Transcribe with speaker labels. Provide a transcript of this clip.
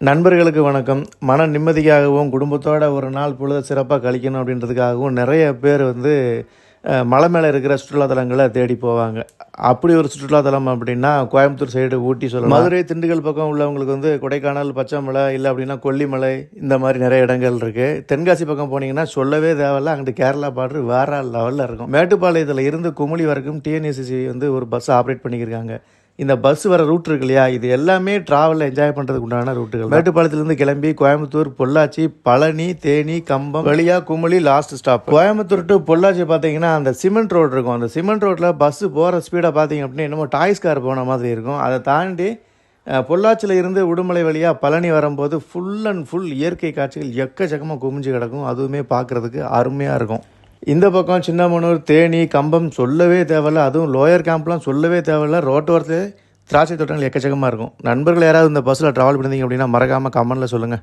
Speaker 1: நண்பர்களுக்கு வணக்கம். மன நிம்மதிக்காகவும், குடும்பத்தோட ஒரு நாள் பொழுத சிறப்பா கழிக்கணும் அப்படின்றதுக்காகவும் நெறைய பேர் வந்து மலை மேல இருக்கிற சுற்றுலாத்தலங்கள தேடி போவாங்க. அப்படி ஒரு சுற்றுலாத்தலம் அப்படின்னா, கோயம்புத்தூர் சைடு ஊட்டி சொல்லலாம். மதுரை, திண்டுக்கல் பக்கம் உள்ளவங்களுக்கு வந்து கொடைக்கானல், பச்சைமலை இல்ல அப்படின்னா கொல்லிமலை இந்த மாரி நெறைய இடங்கள் இருக்கு. தென்காசி பக்கம் போனீங்கன்னா சொல்லவே தேவையில்ல. அங்கிட்டு கேரளா பார்டர் வேற லெவல்ல இருக்கும். மேட்டுப்பாளையத்துல இருந்து குமுளி வரைக்கும் டிஎன்எஸ்சிசி வந்து ஒரு பஸ் ஆப்ரேட் பண்ணியிருக்காங்க. இந்த பஸ் வர ரூட் இருக்கு இல்லையா, இது எல்லாமே ட்ராவலில் என்ஜாய் பண்ணுறதுக்கு உண்டான ரூட்டுகள். மேட்டுப்பாளையத்துலேருந்து கிளம்பி கோயம்புத்தூர், பொள்ளாச்சி, பழனி, தேனி, கம்பம் வழியாக Kumily last stop. Coimbatore to Pollachi பார்த்தீங்கன்னா அந்த சிமெண்ட் ரோடு இருக்கும். அந்த சிமெண்ட் ரோட்டில் பஸ்ஸு போகிற ஸ்பீடை பார்த்தீங்க அப்படின்னா என்னமோ டாய்ஸ் கார் போன மாதிரி இருக்கும். அதை தாண்டி பொள்ளாச்சியில் இருந்து உடுமலை வழியாக பழனி வரும்போது ஃபுல் அண்ட் ஃபுல் இயற்கை காட்சிகள் எக்கச்சக்கமாக குமிஞ்சு கிடக்கும். அதுவுமே பார்க்குறதுக்கு அருமையாக இருக்கும். இந்த பக்கம் சின்னமனூர், தேனி, கம்பம் சொல்லவே தேவையில்ல. அதுவும் லோயர் கேம்ப்லாம் சொல்லவே தேவையில்ல. ரோட்டோரத்தில் திராட்சை தோட்டங்கள் எக்கச்சக்கமாக இருக்கும். நண்பர்கள் யாராவது இந்த பஸ்ஸில் ட்ராவல் பண்ணிங்க அப்படின்னா மறக்காமல் கமெண்ட்டில் சொல்லுங்கள்.